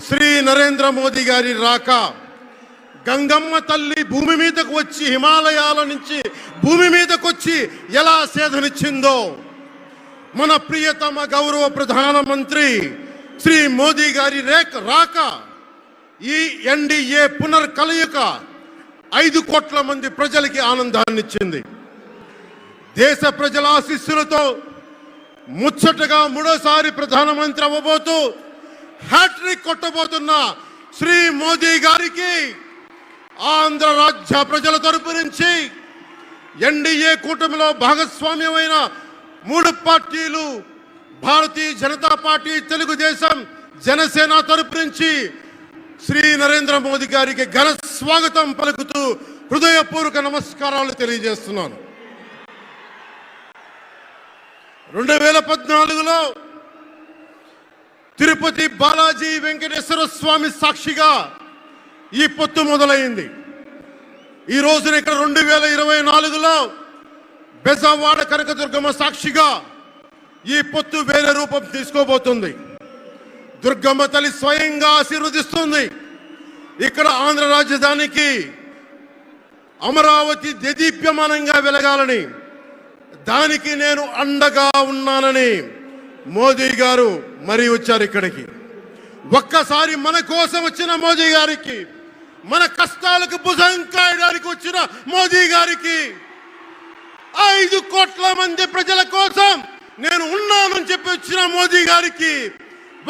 శ్రీ నరేంద్ర మోదీ గారి రాక, గంగమ్మ తల్లి భూమి మీదకు వచ్చి హిమాలయాల నుంచి భూమి మీదకు వచ్చి ఎలా సేధనిచ్చిందో, మన ప్రియతమ గౌరవ ప్రధానమంత్రి శ్రీ మోదీ గారి రాక ఈ ఎన్డీఏ పునర్కలయిక 5 కోట్ల మంది ప్రజలకి ఆనందాన్నిచ్చింది. దేశ ప్రజల ఆశీస్సులతో ముచ్చటగా 3వ ప్రధానమంత్రి అవ్వబోతూ హ్యాట్రిక్ కొట్టబోతున్న శ్రీ మోదీ గారికి ఆంధ్ర రాజ్య ప్రజల తరపు నుంచి, ఎన్డీఏ కూటమిలో భాగస్వామ్యమైన 3 పార్టీలు భారతీయ జనతా పార్టీ, తెలుగుదేశం, జనసేన తరపు నుంచి శ్రీ నరేంద్ర మోదీ గారికి ఘన స్వాగతం పలుకుతూ హృదయపూర్వక నమస్కారాలు తెలియజేస్తున్నాను. 2014లో తిరుపతి బాలాజీ వెంకటేశ్వర స్వామి సాక్షిగా ఈ పొత్తు మొదలైంది. ఈ రోజున ఇక్కడ 2024లో బెజవాడ కనకదుర్గమ్మ సాక్షిగా ఈ పొత్తు వేరే రూపం తీసుకోబోతుంది. దుర్గమ్మ తల్లి స్వయంగా ఆశీర్వదిస్తుంది. ఇక్కడ ఆంధ్ర రాజధానికి అమరావతి దేదీప్యమానంగా వెలగాలని, దానికి నేను అండగా ఉన్నానని మోదీ గారు మరీ వచ్చారు ఇక్కడికి. ఒక్కసారి మన కోసం వచ్చిన మోదీ గారికి, మన కష్టాలకు భుజం కాయడానికి వచ్చిన మోదీ గారికి, 5 కోట్ల మంది ప్రజల కోసం నేను ఉన్నానని చెప్పి వచ్చిన మోదీ గారికి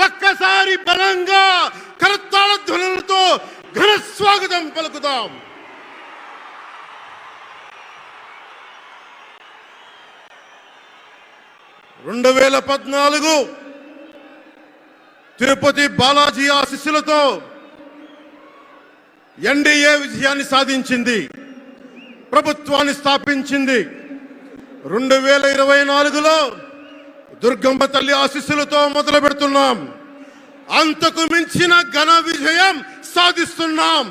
ఒక్కసారి బలంగా కరతాళ ధ్వనులతో ఘన స్వాగతం పలుకుదాం. (2014) తిరుపతి బాలాజీ ఆశీస్సులతో ఎన్డీఏ విజయాన్ని సాధించింది, ప్రభుత్వాన్ని స్థాపించింది. 2024లో దుర్గమ్మ తల్లి ఆశీస్సులతో మొదలు పెడుతున్నాం. అంతకు మించిన ఘన విజయం సాధిస్తున్నాం.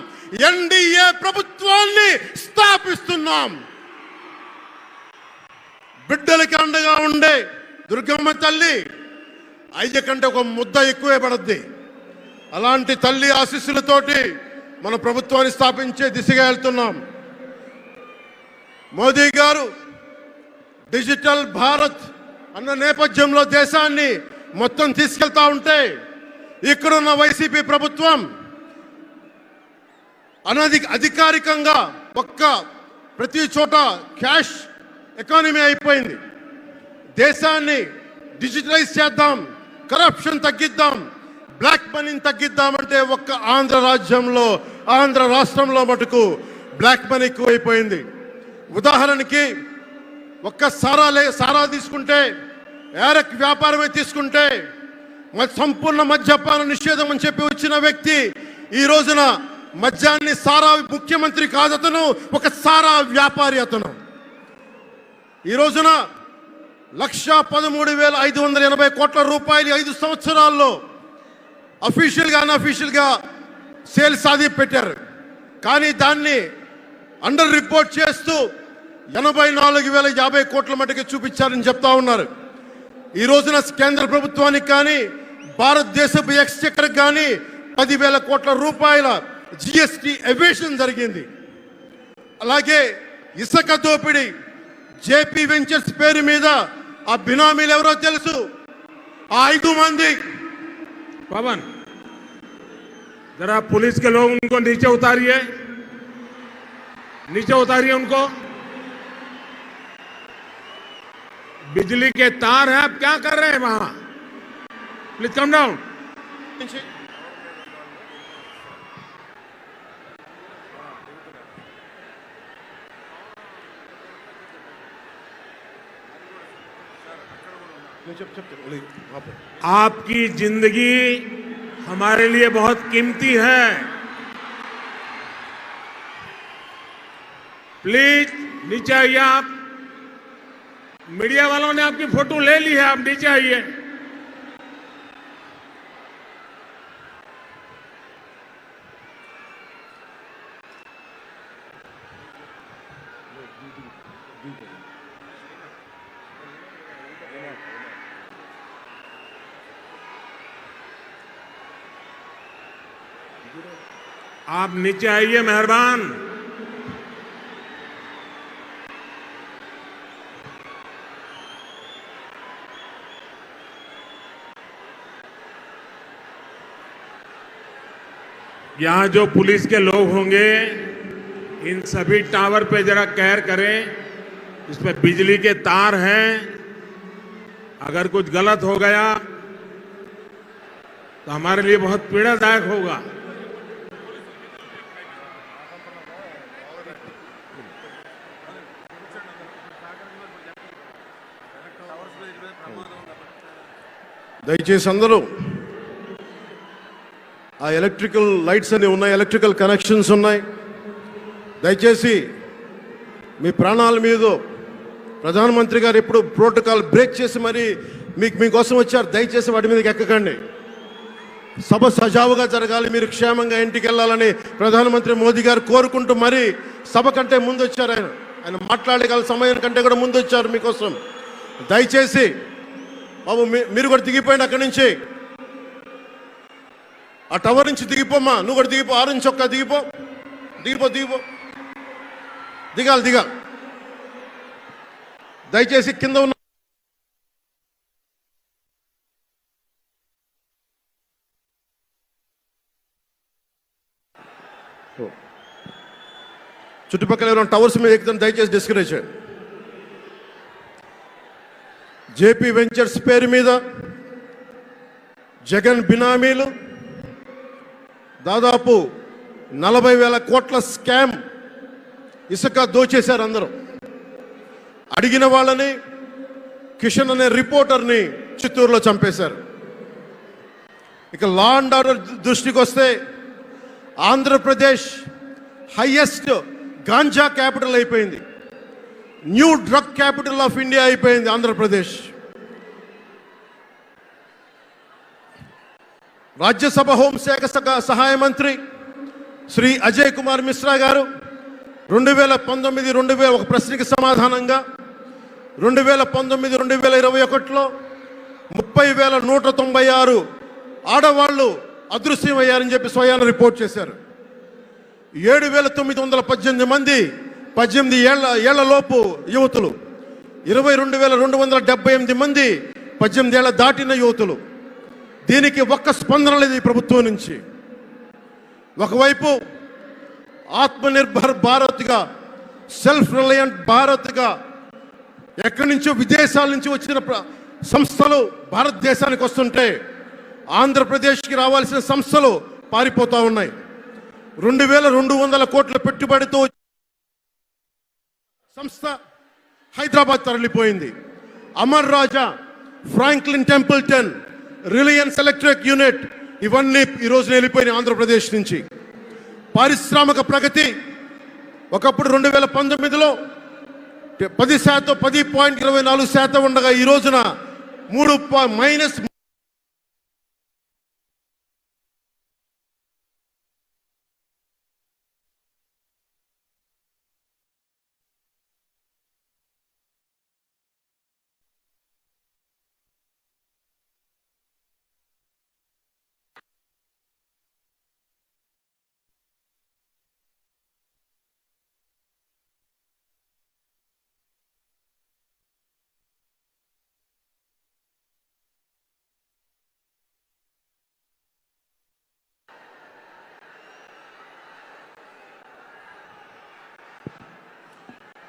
ఎన్డీఏ ప్రభుత్వాన్ని స్థాపిస్తున్నాం. బిడ్డలకి అండగా ఉండే దుర్గమ్మ తల్లి 5 కంటే ఒక ముద్ద ఎక్కువే పడద్ది. అలాంటి తల్లి ఆశీస్సులతోటి మన ప్రభుత్వాన్ని స్థాపించే దిశగా వెళ్తున్నాం. మోదీ గారు డిజిటల్ భారత్ అన్న నేపథ్యంలో దేశాన్ని మొత్తం తీసుకెళ్తా ఉంటే, ఇక్కడున్న వైసీపీ ప్రభుత్వం అధికారికంగా ప్రతి చోట క్యాష్ ఎకానమీ అయిపోయింది. దేశాన్ని డిజిటలైజ్ చేద్దాం, కరప్షన్ తగ్గిద్దాం, బ్లాక్ మనీని తగ్గిద్దామంటే ఆంధ్ర రాష్ట్రంలో మటుకు బ్లాక్ మనీ ఎక్కువైపోయింది. ఉదాహరణకి సారా తీసుకుంటే, ఏరక్ వ్యాపారమే తీసుకుంటే, సంపూర్ణ మద్యపాన నిషేధం అని చెప్పి వచ్చిన వ్యక్తి ఈ రోజున మద్యాన్ని సారా ముఖ్యమంత్రి కాదు, అతను ఒక సారా వ్యాపారి. అతను ఈ రోజున 1,13,580 కోట్ల రూపాయలు 5 సంవత్సరాల్లో అఫీషియల్గా అన్అఫీషియల్గా సేల్స్ అది పెట్టారు. కానీ దాన్ని అండర్ రిపోర్ట్ చేస్తూ 84,050 కోట్ల మటుకు చూపించారని చెప్తా ఉన్నారు. ఈ రోజున కేంద్ర ప్రభుత్వానికి కానీ భారతదేశపు ఎక్స్చెక్కర్కి కానీ 10,000 కోట్ల రూపాయల జిఎస్టీ ఎవేషన్ జరిగింది. అలాగే ఇసుక దోపిడీ, జేపీ వెంచర్స్ పేరు మీద ఆ బినామీలు ఎవరో తెలుసు, ఆ 5 మంది. पवन जरा पुलिस के लोग उनको नीचे उतारिए उनको। बिजली के तार हैं, आप क्या कर रहे हैं वहां? Please come down. आपकी जिंदगी हमारे लिए बहुत कीमती है। प्लीज नीचे आइए। आप मीडिया वालों ने आपकी फोटो ले ली है, आप नीचे आइए। आप नीचे आइए मेहरबान। यहाँ जो पुलिस के लोग होंगे इन सभी टावर पे जरा कहर करें। इस पे बिजली के तार हैं, अगर कुछ गलत हो गया तो हमारे लिए बहुत पीड़ादायक होगा। దయచేసి అందరూ ఆ ఎలక్ట్రికల్ లైట్స్ అన్ని ఉన్నాయి, ఎలక్ట్రికల్ కనెక్షన్స్ ఉన్నాయి. దయచేసి మీ ప్రాణాల మీద ప్రధానమంత్రి గారు ఎప్పుడు ప్రోటోకాల్ బ్రేక్ చేసి మరి మీకోసం వచ్చారు. దయచేసి వాటి మీదకి ఎక్కకండి. సభ సజావుగా జరగాలి, మీరు క్షేమంగా ఇంటికి వెళ్ళాలని ప్రధానమంత్రి మోదీ గారు కోరుకుంటూ మరి సభ కంటే ముందు వచ్చారు. ఆయన మాట్లాడగల సమయం కంటే కూడా ముందు వచ్చారు మీకోసం. దయచేసి బాబు మీరు కూడా దిగిపోయింది అక్కడి నుంచి, ఆ టవర్ నుంచి దిగిపోమ్మా. నువ్వు కూడా దిగిపో, ఆరెంజ్ చొక్కా దిగిపో, దిగిపో దిగిపో, దిగాలి. దయచేసి కింద ఉన్న చుట్టుపక్కల ఎవరైనా టవర్స్ మీద ఎక్కుతాను దయచేసి డిస్కరేజ్ చేయండి. జేపీ వెంచర్స్ పేరు మీద జగన్ బినామీలు దాదాపు 40,000 కోట్ల స్కామ్ ఇసుక దోచేశారు. అందరూ అడిగిన వాళ్ళని, కిషన్ అనే రిపోర్టర్ని చిత్తూరులో చంపేశారు. ఇక లా అండ్ ఆర్డర్ దృష్టికి వస్తే ఆంధ్రప్రదేశ్ హైయెస్ట్ గాంజా క్యాపిటల్ అయిపోయింది. New drug capital of India అయిపోయింది ఆంధ్రప్రదేశ్. రాజ్యసభ హోంశాఖ సహాయ మంత్రి శ్రీ అజయ్ కుమార్ మిశ్రా గారు 2019 ఒక ప్రశ్నకి సమాధానంగా 2019-2021లో 30,196 ఆడవాళ్ళు అదృశ్యమయ్యారని చెప్పి స్వయాన రిపోర్ట్ చేశారు. 7,918 మంది 18 ఏళ్లలోపు యువతులు, 22,278 మంది 18 ఏళ్ల దాటిన యువతులు. దీనికి ఒక్క స్పందన లేదు ఈ ప్రభుత్వం నుంచి. ఒకవైపు ఆత్మనిర్భర్ భారత్గా, సెల్ఫ్ రిలయంట్ భారత్గా ఎక్కడి నుంచో విదేశాల నుంచి వచ్చిన సంస్థలు భారతదేశానికి వస్తుంటే ఆంధ్రప్రదేశ్కి రావాల్సిన సంస్థలు పారిపోతూ ఉన్నాయి. 2,200 కోట్ల పెట్టుబడితో సంస్థ హైదరాబాద్ తరలిపోయింది. Amar Raja, Franklin Templeton, Reliance electric unit ఇవన్నీ ఈరోజు వెళ్ళిపోయినాయి ఆంధ్రప్రదేశ్ నుంచి. పారిశ్రామిక ప్రగతి ఒకప్పుడు 2019లో 10%, 10.24% ఉండగా ఈ రోజున -.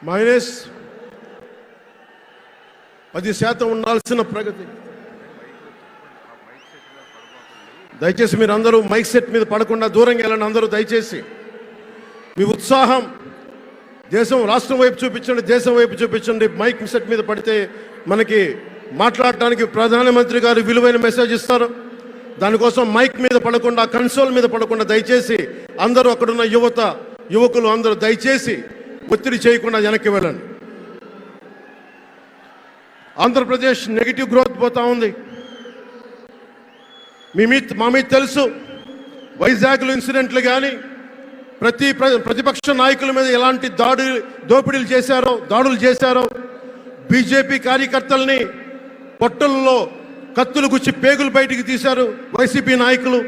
-10% ఉండాల్సిన ప్రగతి. దయచేసి మీరు అందరూ మైక్ సెట్ మీద పడకుండా దూరంగా వెళ్ళండి. అందరూ దయచేసి మీ ఉత్సాహం రాష్ట్రం వైపు చూపించండి, దేశం వైపు చూపించండి. మైక్ సెట్ మీద పడితే మనకి మాట్లాడటానికి ప్రధానమంత్రి గారు విలువైన మెసేజ్ ఇస్తారు. దానికోసం మైక్ మీద పడకుండా, కన్సోల్ మీద పడకుండా దయచేసి అందరూ అక్కడున్న యువకులు అందరూ దయచేసి ఒత్తిడి చేయకుండా వెనక్కి వెళ్ళండి. ఆంధ్రప్రదేశ్ నెగిటివ్ గ్రోత్ పోతా ఉంది. మా మీద తెలుసు వైజాగ్లో ఇన్సిడెంట్లు కానీ ప్రతిపక్ష నాయకుల మీద ఎలాంటి దాడులు చేశారో బీజేపీ కార్యకర్తల్ని పొట్టల్లో కత్తులు గుచ్చి పేగులు బయటికి తీశారు వైసీపీ నాయకులు.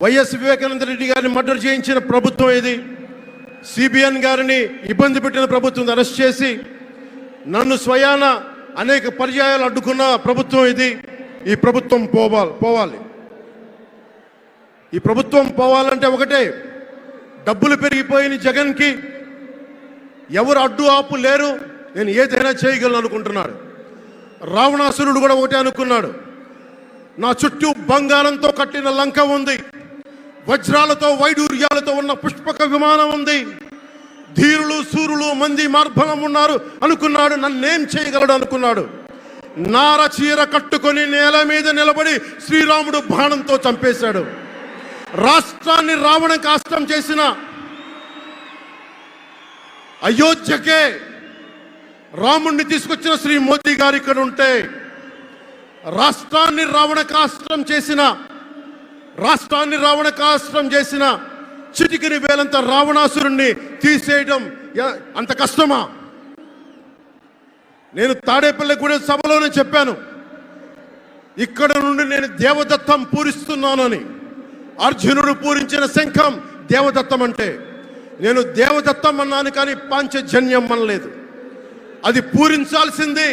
వైఎస్ వివేకానంద రెడ్డి గారిని మర్డర్ చేయించిన ప్రభుత్వం ఇది. సిబిఎన్ గారిని ఇబ్బంది పెట్టిన ప్రభుత్వం అరెస్ట్ చేసి నన్ను స్వయాన అనేక పర్యాయాలు అడ్డుకున్న ప్రభుత్వం ఇది. ఈ ప్రభుత్వం పోవాలి. ఈ ప్రభుత్వం పోవాలంటే ఒకటే, డబ్బులు పెరిగిపోయిన జగన్కి ఎవరు అడ్డు ఆపు లేరు, నేను ఏదైనా చేయగలను అనుకుంటున్నాడు. రావణాసురుడు కూడా ఒకటే అనుకున్నాడు, నా చుట్టూ బంగారంతో కట్టిన లంక ఉంది, వజ్రాలతో వైడూర్యాలతో ఉన్న పుష్పక విమానం ఉంది, ధీరులు సూరులు మంది మార్బలం ఉన్నారు అనుకున్నాడు. నన్నేం చేయగలడు అనుకున్నాడు. నార చీర కట్టుకొని నేల మీద నిలబడి శ్రీరాముడు బాణంతో చంపేశాడు. రాష్ట్రాన్ని రావణ కాష్టం చేసిన అయోధ్యకే రాముణ్ణి తీసుకొచ్చిన శ్రీ మోదీ గారు ఇక్కడ ఉంటే, రాష్ట్రాన్ని రావణ కాష్టం చేసిన చిటికిని వేలంత రావణాసురుణ్ణి తీసేయడం అంత కష్టమా? నేను తాడేపల్లిగూడెం సభలోనే చెప్పాను, ఇక్కడ నుండి నేను దేవదత్తం పూరిస్తున్నానని. అర్జునుడు పూరించిన శంఖం దేవదత్తం అంటే, నేను దేవదత్తం అన్నాను కానీ పాంచజన్యం అనలేదు. అది పూరించాల్సింది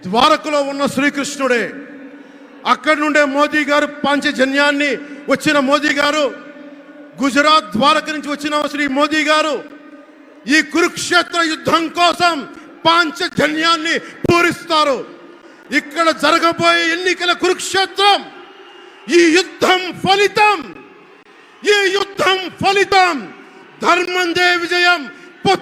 ద్వారకలో ఉన్న శ్రీకృష్ణుడే. అక్కడి నుండే మోదీ గారు పాంచజన్యాన్ని వచ్చిన మోదీ గారు, గుజరాత్ ద్వారక నుంచి వచ్చిన శ్రీ మోదీ గారు ఈ కురుక్షేత్ర యుద్ధం కోసం పాంచజన్యాన్ని పూరిస్తారు. ఇక్కడ జరగబోయే ఎన్నికల కురుక్షేత్రం, ఈ యుద్ధం ఫలితం ధర్మందే విజయం. పొత్తు